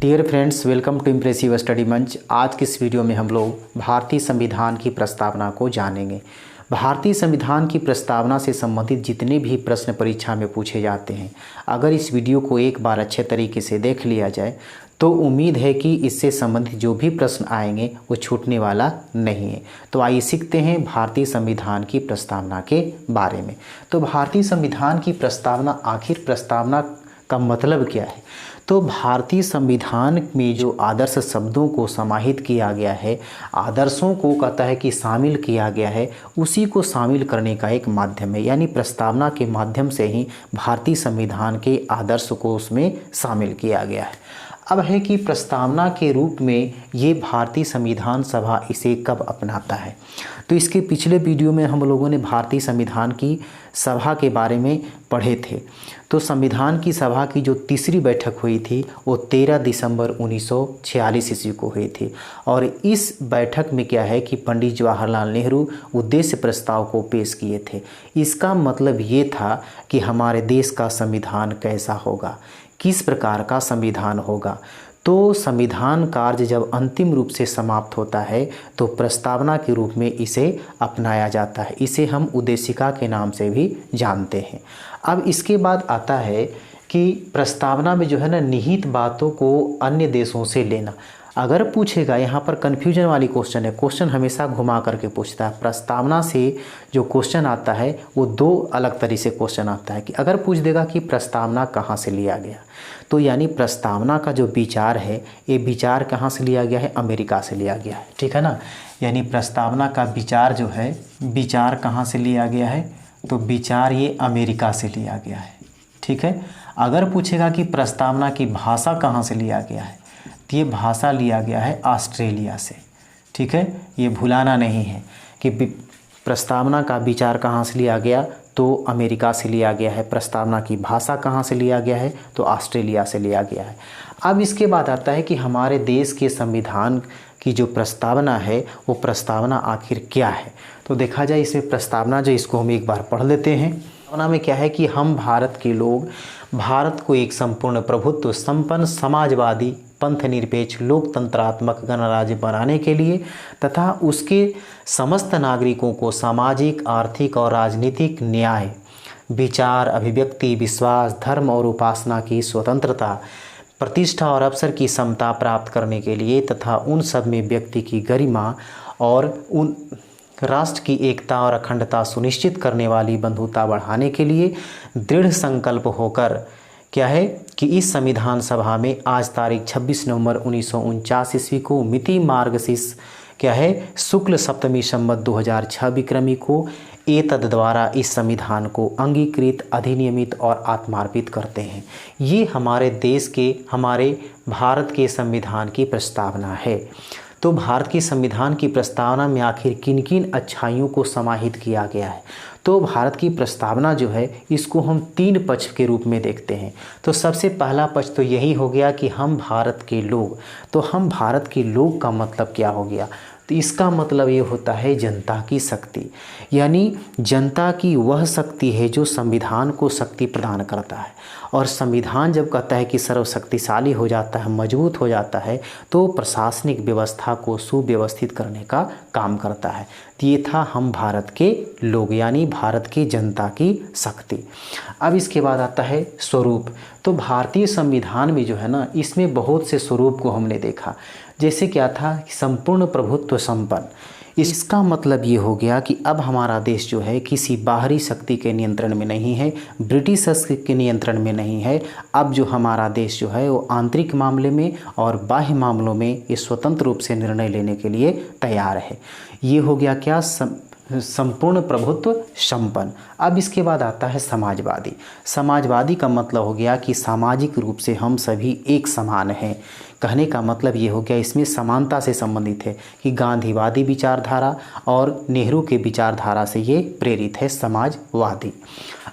Dear friends, welcome to impressive study मंच। आज की इस वीडियो में हम लोग भारतीय संविधान की प्रस्तावना को जानेंगे। भारतीय संविधान की प्रस्तावना से संबंधित जितने भी प्रश्न परीक्षा में पूछे जाते हैं, अगर इस वीडियो को एक बार अच्छे तरीके से देख लिया जाए तो उम्मीद है कि इससे संबंधित जो भी प्रश्न आएंगे वो छूटने वाला नहीं है। तो आइए सीखते हैं भारतीय संविधान की प्रस्तावना के बारे में। तो भारतीय संविधान की प्रस्तावना, आखिर प्रस्तावना का मतलब क्या है? तो भारतीय संविधान में जो आदर्श शब्दों को समाहित किया गया है, आदर्शों को कहता है कि शामिल किया गया है, उसी को शामिल करने का एक माध्यम है। यानी प्रस्तावना के माध्यम से ही भारतीय संविधान के आदर्श को उसमें शामिल किया गया है। अब है कि प्रस्तावना के रूप में ये भारतीय संविधान सभा इसे कब अपनाता है। तो इसके पिछले वीडियो में हम लोगों ने भारतीय संविधान की सभा के बारे में पढ़े थे। तो संविधान की सभा की जो तीसरी बैठक हुई थी वो 13 दिसंबर 1946 ईस्वी को हुई थी। और इस बैठक में क्या है कि पंडित जवाहरलाल नेहरू उद्देश्य प्रस्ताव को पेश किए थे। इसका मतलब ये था कि हमारे देश का संविधान कैसा होगा, किस प्रकार का संविधान होगा। तो संविधान कार्य जब अंतिम रूप से समाप्त होता है तो प्रस्तावना के रूप में इसे अपनाया जाता है। इसे हम उद्देशिका के नाम से भी जानते हैं। अब इसके बाद आता है कि प्रस्तावना में जो है ना, निहित बातों को अन्य देशों से लेना। अगर पूछेगा, यहाँ पर कन्फ्यूजन वाली क्वेश्चन है, क्वेश्चन हमेशा घुमा करके पूछता है। प्रस्तावना से जो क्वेश्चन आता है वो दो अलग तरीके से क्वेश्चन आता है कि अगर पूछ देगा कि प्रस्तावना कहाँ से लिया गया, तो यानी प्रस्तावना का जो विचार है ये विचार कहाँ से लिया गया है, अमेरिका से लिया गया है। ठीक है ना। यानी प्रस्तावना का विचार जो है, विचार कहाँ से लिया गया है, तो विचार ये अमेरिका से लिया गया है। ठीक है। अगर पूछेगा कि प्रस्तावना की भाषा कहाँ से लिया गया है, तो ये भाषा लिया गया है ऑस्ट्रेलिया से। ठीक है, ये भुलाना नहीं है कि प्रस्तावना का विचार कहाँ से लिया गया, तो अमेरिका से लिया गया है। प्रस्तावना की भाषा कहाँ से लिया गया है, तो ऑस्ट्रेलिया से लिया गया है। अब इसके बाद आता है कि हमारे देश के संविधान की जो प्रस्तावना है वो प्रस्तावना आखिर क्या है। तो देखा जाए इसमें प्रस्तावना जो, इसको हम एक बार पढ़ लेते हैं। प्रस्तावना में क्या है कि हम भारत के लोग भारत को एक संपूर्ण प्रभुत्व संपन्न समाजवादी पंथ निरपेक्ष लोकतंत्रात्मक गणराज्य बनाने के लिए तथा उसके समस्त नागरिकों को सामाजिक, आर्थिक और राजनीतिक न्याय, विचार, अभिव्यक्ति, विश्वास, धर्म और उपासना की स्वतंत्रता, प्रतिष्ठा और अवसर की समता प्राप्त करने के लिए तथा उन सब में व्यक्ति की गरिमा और उन राष्ट्र की एकता और अखंडता सुनिश्चित करने वाली बंधुता बढ़ाने के लिए दृढ़ संकल्प होकर क्या है कि इस संविधान सभा में आज तारीख 26 नवंबर 1949 ईस्वी को मिति मार्गशीर्ष क्या है शुक्ल सप्तमी संवत 2006 विक्रमी को एतद द्वारा इस संविधान को अंगीकृत, अधिनियमित और आत्मार्पित करते हैं। ये हमारे देश के, हमारे भारत के संविधान की प्रस्तावना है। तो भारत के संविधान की प्रस्तावना में आखिर किन किन अच्छाइयों को समाहित किया गया है। तो भारत की प्रस्तावना जो है इसको हम तीन पक्ष के रूप में देखते हैं। तो सबसे पहला पक्ष तो यही हो गया कि हम भारत के लोग। तो हम भारत के लोग का मतलब क्या हो गया, तो इसका मतलब ये होता है जनता की शक्ति। यानी जनता की वह शक्ति है जो संविधान को शक्ति प्रदान करता है। और संविधान जब कहता है कि सर्वशक्तिशाली हो जाता है, मजबूत हो जाता है, तो प्रशासनिक व्यवस्था को सुव्यवस्थित करने का काम करता है। तो ये था हम भारत के लोग, यानी भारत की जनता की शक्ति। अब इसके बाद आता है स्वरूप। तो भारतीय संविधान में जो है ना, इसमें बहुत से स्वरूप को हमने देखा। जैसे क्या था, संपूर्ण प्रभुत्व संपन्न। इसका मतलब ये हो गया कि अब हमारा देश जो है किसी बाहरी शक्ति के नियंत्रण में नहीं है, ब्रिटिश शक्ति के नियंत्रण में नहीं है। अब जो हमारा देश जो है वो आंतरिक मामले में और बाह्य मामलों में ये स्वतंत्र रूप से निर्णय लेने के लिए तैयार है। ये हो गया क्या, संपूर्ण प्रभुत्व संपन्न। अब इसके बाद आता है समाजवादी। समाजवादी का मतलब हो गया कि सामाजिक रूप से हम सभी एक समान हैं। कहने का मतलब ये हो गया, इसमें समानता से संबंधित है कि गांधीवादी विचारधारा और नेहरू के विचारधारा से ये प्रेरित है समाजवादी।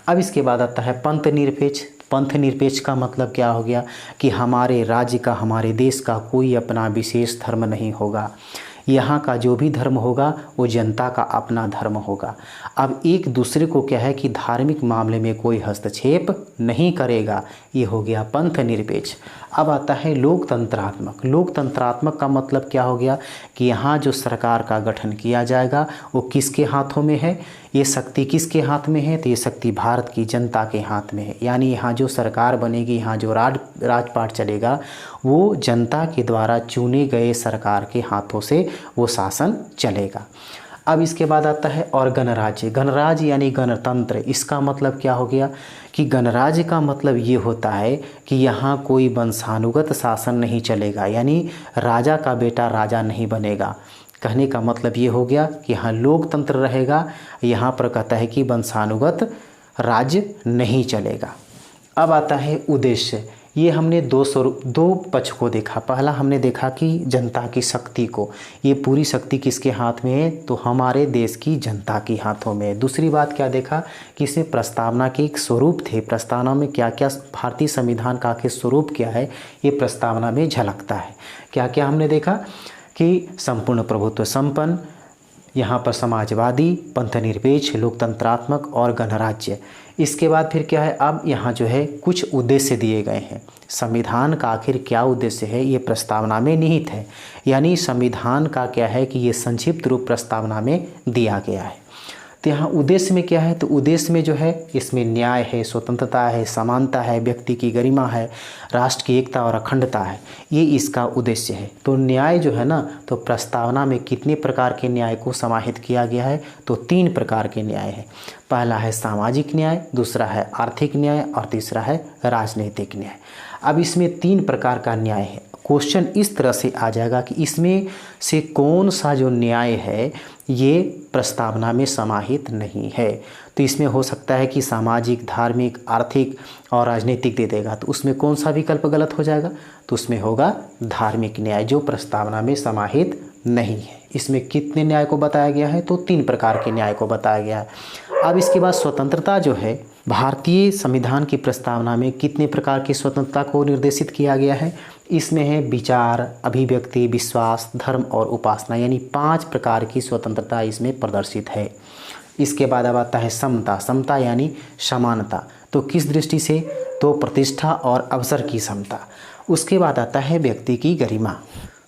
अब इसके बाद आता है पंथ निरपेक्ष। पंथ निरपेक्ष का मतलब क्या हो गया कि हमारे राज्य का, हमारे देश का कोई अपना विशेष धर्म नहीं होगा। यहाँ का जो भी धर्म होगा वो जनता का अपना धर्म होगा। अब एक दूसरे को क्या है कि धार्मिक मामले में कोई हस्तक्षेप नहीं करेगा, ये हो गया पंथ निरपेक्ष। अब आता है लोकतंत्रात्मक। लोकतंत्रात्मक का मतलब क्या हो गया कि यहाँ जो सरकार का गठन किया जाएगा वो किसके हाथों में है, ये शक्ति किसके हाथ में है, तो ये शक्ति भारत की जनता के हाथ में है। यानी यहाँ जो सरकार बनेगी, यहाँ जो राजपाट चलेगा वो जनता के द्वारा चुने गए सरकार के हाथों से वो शासन चलेगा। अब इसके बाद आता है और गणराज्य। गणराज्य यानी गणतंत्र। इसका मतलब क्या हो गया कि गणराज्य का मतलब ये होता है कि यहाँ कोई वंशानुगत शासन नहीं चलेगा, यानी राजा का बेटा राजा नहीं बनेगा। कहने का मतलब ये हो गया कि यहाँ लोकतंत्र रहेगा, यहाँ पर कहता है कि वंशानुगत राज्य नहीं चलेगा। अब आता है उद्देश्य। ये हमने दो पक्ष को देखा। पहला हमने देखा कि जनता की शक्ति को, ये पूरी शक्ति किसके हाथ में है, तो हमारे देश की जनता के हाथों में है। दूसरी बात क्या देखा कि इसमें प्रस्तावना के एक स्वरूप थे, प्रस्तावना में क्या क्या भारतीय संविधान का आखिर स्वरूप क्या है ये प्रस्तावना में झलकता है। क्या क्या हमने देखा कि संपूर्ण प्रभुत्व संपन्न, यहाँ पर समाजवादी, पंथनिरपेक्ष, लोकतंत्रात्मक और गणराज्य। इसके बाद फिर क्या है, अब यहाँ जो है कुछ उद्देश्य दिए गए हैं। संविधान का आखिर क्या उद्देश्य है ये प्रस्तावना में निहित है, यानी संविधान का क्या है कि ये संक्षिप्त रूप प्रस्तावना में दिया गया है। तो यहाँ उद्देश्य में क्या है, तो उद्देश्य में जो है इसमें न्याय है, स्वतंत्रता है, समानता है, व्यक्ति की गरिमा है, राष्ट्र की एकता और अखंडता है, ये इसका उद्देश्य है। तो न्याय जो है ना, तो प्रस्तावना में कितने प्रकार के न्याय को समाहित किया गया है, तो 3 प्रकार के न्याय है। पहला है सामाजिक न्याय, दूसरा है आर्थिक न्याय और तीसरा है राजनीतिक न्याय। अब इसमें 3 प्रकार का न्याय है। क्वेश्चन इस तरह से आ जाएगा कि इसमें से कौन सा जो न्याय है ये प्रस्तावना में समाहित नहीं है। तो इसमें हो सकता है कि सामाजिक, धार्मिक, आर्थिक और राजनीतिक दे देगा, तो उसमें कौन सा विकल्प गलत हो जाएगा, तो उसमें होगा धार्मिक न्याय, जो प्रस्तावना में समाहित नहीं है। इसमें कितने न्याय को बताया गया है, तो 3 प्रकार के न्याय को बताया गया है। अब इसके बाद स्वतंत्रता जो है, भारतीय संविधान की प्रस्तावना में कितने प्रकार की स्वतंत्रता को निर्देशित किया गया है, इसमें है विचार, अभिव्यक्ति, विश्वास, धर्म और उपासना, यानी 5 प्रकार की स्वतंत्रता इसमें प्रदर्शित है। इसके बाद अब आता है समता। समता यानी समानता, तो किस दृष्टि से, तो प्रतिष्ठा और अवसर की समता। उसके बाद आता है व्यक्ति की गरिमा,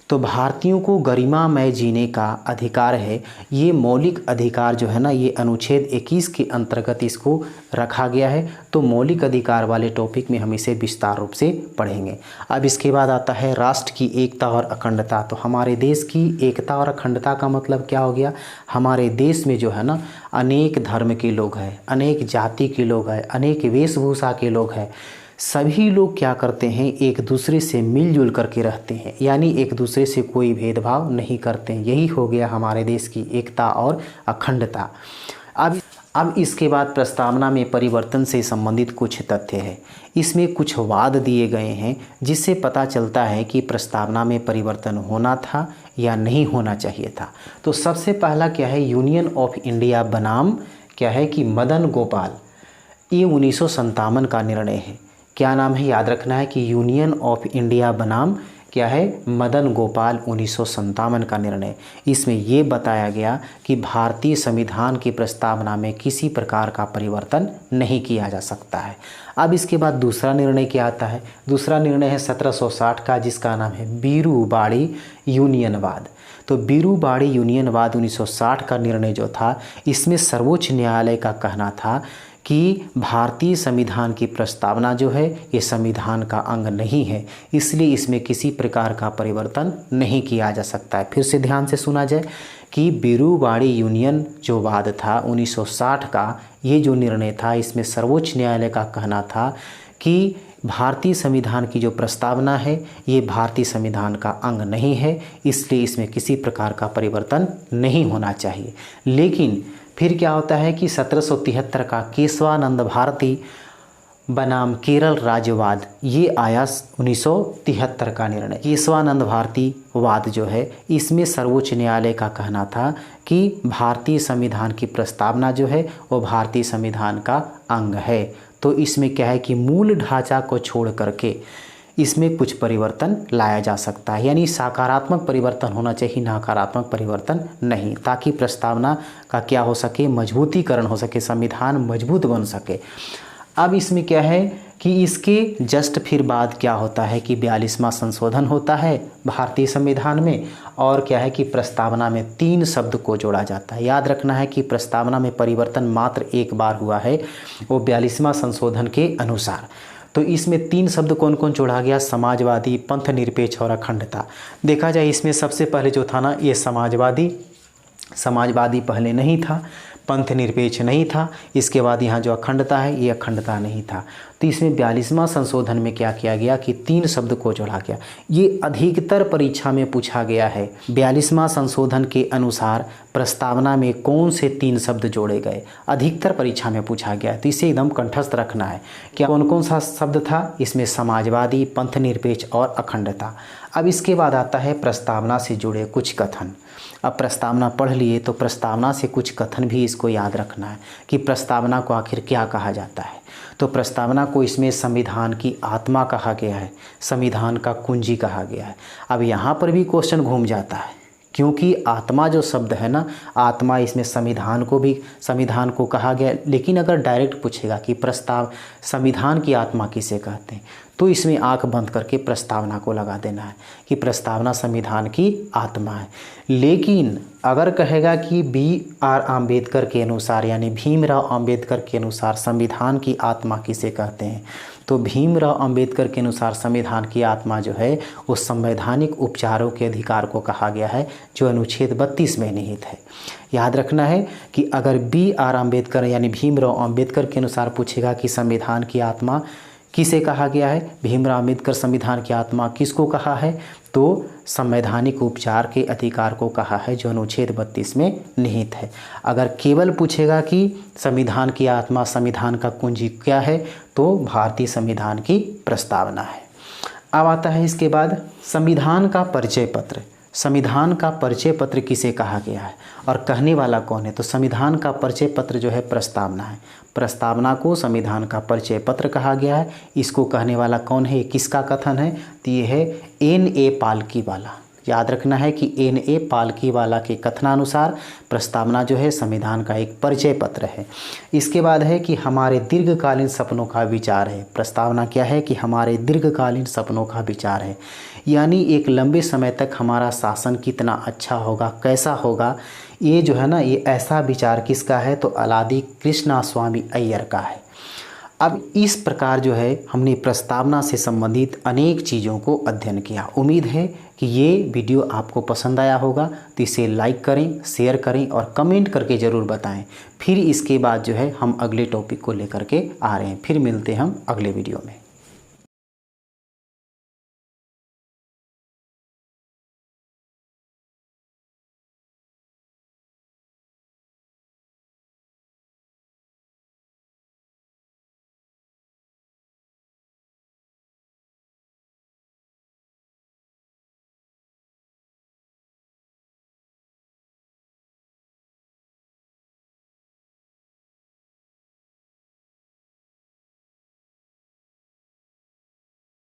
तो भारतीयों को गरिमामय जीने का अधिकार है। ये मौलिक अधिकार जो है ना, ये अनुच्छेद 21 के अंतर्गत इसको रखा गया है। तो मौलिक अधिकार वाले टॉपिक में हम इसे विस्तार रूप से पढ़ेंगे। अब इसके बाद आता है राष्ट्र की एकता और अखंडता। तो हमारे देश की एकता और अखंडता का मतलब क्या हो गया, हमारे देश में जो है ना अनेक धर्म के लोग हैं, अनेक जाति के लोग हैं, अनेक वेशभूषा के लोग हैं। सभी लोग क्या करते हैं, एक दूसरे से मिलजुल करके रहते हैं, यानी एक दूसरे से कोई भेदभाव नहीं करते हैं। यही हो गया हमारे देश की एकता और अखंडता। अब इसके बाद प्रस्तावना में परिवर्तन से संबंधित कुछ तथ्य है। इसमें कुछ वाद दिए गए हैं जिससे पता चलता है कि प्रस्तावना में परिवर्तन होना था या नहीं होना चाहिए था। तो सबसे पहला क्या है, यूनियन ऑफ इंडिया बनाम क्या है कि मदन गोपाल, ये 1957 का निर्णय है। क्या नाम है, याद रखना है कि यूनियन ऑफ इंडिया बनाम क्या है, मदन गोपाल 1957 का निर्णय। इसमें ये बताया गया कि भारतीय संविधान की प्रस्तावना में किसी प्रकार का परिवर्तन नहीं किया जा सकता है। अब इसके बाद दूसरा निर्णय क्या आता है, दूसरा निर्णय है 1760 का, जिसका नाम है बीरू-बाड़ी यूनियनवाद। तो बीरू-बाड़ी यूनियनवाद 1960 का निर्णय जो था, इसमें सर्वोच्च न्यायालय का कहना था कि भारतीय संविधान की प्रस्तावना जो है ये संविधान का अंग नहीं है, इसलिए इसमें किसी प्रकार का परिवर्तन नहीं किया जा सकता है। फिर से ध्यान से सुना जाए कि बीरू-बाड़ी यूनियन जो वाद था 1960 का, ये जो निर्णय था, इसमें सर्वोच्च न्यायालय का कहना था कि भारतीय संविधान की जो प्रस्तावना है ये भारतीय संविधान का अंग नहीं है, इसलिए इसमें किसी प्रकार का परिवर्तन नहीं होना चाहिए। लेकिन फिर क्या होता है कि 1773 का केशवानंद भारती बनाम केरल राज्यवाद, ये आया 1973 का निर्णय। केशवानंद भारती वाद जो है, इसमें सर्वोच्च न्यायालय का कहना था कि भारतीय संविधान की प्रस्तावना जो है वो भारतीय संविधान का अंग है। तो इसमें क्या है कि मूल ढांचा को छोड़ करके इसमें कुछ परिवर्तन लाया जा सकता है, यानी सकारात्मक परिवर्तन होना चाहिए, नकारात्मक परिवर्तन नहीं, ताकि प्रस्तावना का क्या हो सके, मजबूतीकरण हो सके, संविधान मजबूत बन सके। अब इसमें क्या है कि इसके जस्ट फिर बाद क्या होता है कि 42वां संशोधन होता है भारतीय संविधान में, और क्या है कि प्रस्तावना में 3 शब्द को जोड़ा जाता है। याद रखना है कि प्रस्तावना में परिवर्तन मात्र एक बार हुआ है, वो 42वां संशोधन के अनुसार। तो इसमें 3 शब्द कौन कौन जोड़ा गया, समाजवादी, पंथ निरपेक्ष और अखंडता। देखा जाए इसमें सबसे पहले जो था ना ये समाजवादी पहले नहीं था, पंथ निरपेक्ष नहीं था, इसके बाद यहाँ जो अखंडता है ये अखंडता नहीं था। तो इसमें 42वां संशोधन में क्या किया गया कि 3 शब्द को जोड़ा गया। ये अधिकतर परीक्षा में पूछा गया है। 42वां संशोधन के अनुसार प्रस्तावना में कौन से 3 शब्द जोड़े गए, अधिकतर परीक्षा में पूछा गया। तो इसे एकदम कंठस्थ रखना है। क्या कौन कौन सा शब्द था, इसमें समाजवादी, पंथ निरपेक्ष और अखंडता। अब इसके बाद आता है प्रस्तावना से जुड़े कुछ कथन। अब प्रस्तावना पढ़ लिए तो प्रस्तावना से कुछ कथन भी इसको याद रखना है कि प्रस्तावना को आखिर क्या कहा जाता है। तो प्रस्तावना को इसमें संविधान की आत्मा कहा गया है, संविधान का कुंजी कहा गया है। अब यहाँ पर भी क्वेश्चन घूम जाता है, क्योंकि आत्मा जो शब्द है ना, आत्मा इसमें संविधान को कहा गया। लेकिन अगर डायरेक्ट पूछेगा कि संविधान की आत्मा किसे कहते हैं, तो इसमें आंख बंद करके प्रस्तावना को लगा देना है कि प्रस्तावना संविधान की आत्मा है। लेकिन अगर कहेगा कि B.R. आम्बेडकर के अनुसार, यानी भीमराव अंबेडकर के अनुसार संविधान की आत्मा किसे कहते हैं, तो भीमराव अंबेडकर के अनुसार संविधान की आत्मा जो है वो संवैधानिक उपचारों के अधिकार को कहा गया है, जो अनुच्छेद 32 में निहित है। याद रखना है कि अगर B.R. आम्बेडकर यानी भीमराव अंबेडकर के अनुसार पूछेगा कि संविधान की आत्मा किसे कहा गया है, भीमराव अंबेडकर संविधान की आत्मा किसको कहा है, तो संवैधानिक उपचार के अधिकार को कहा है, जो अनुच्छेद 32 में निहित है। अगर केवल पूछेगा कि संविधान की आत्मा, संविधान का कुंजी क्या है, तो भारतीय संविधान की प्रस्तावना है। अब आता है इसके बाद संविधान का परिचय पत्र। संविधान का परिचय पत्र किसे कहा गया है और कहने वाला कौन है, तो संविधान का परिचय पत्र जो है प्रस्तावना है। प्रस्तावना को संविधान का परिचय पत्र कहा गया है। इसको कहने वाला कौन है, किसका कथन है, तो ये है N.A. पालकीवाला। याद रखना है कि N.A. पालकीवाला के कथनानुसार प्रस्तावना जो है संविधान का एक परिचय पत्र है। इसके बाद है कि हमारे दीर्घकालीन सपनों का विचार है। प्रस्तावना क्या है कि हमारे दीर्घकालीन सपनों का विचार है, यानी एक लंबे समय तक हमारा शासन कितना अच्छा होगा, कैसा होगा, ये जो है ना, ये ऐसा विचार किसका है, तो अलादी कृष्णास्वामी अय्यर का है। अब इस प्रकार जो है हमने प्रस्तावना से संबंधित अनेक चीज़ों को अध्ययन किया। उम्मीद है कि ये वीडियो आपको पसंद आया होगा, तो इसे लाइक करें, शेयर करें और कमेंट करके ज़रूर बताएं। फिर इसके बाद जो है हम अगले टॉपिक को लेकर के आ रहे हैं। फिर मिलते हैं हम अगले वीडियो में।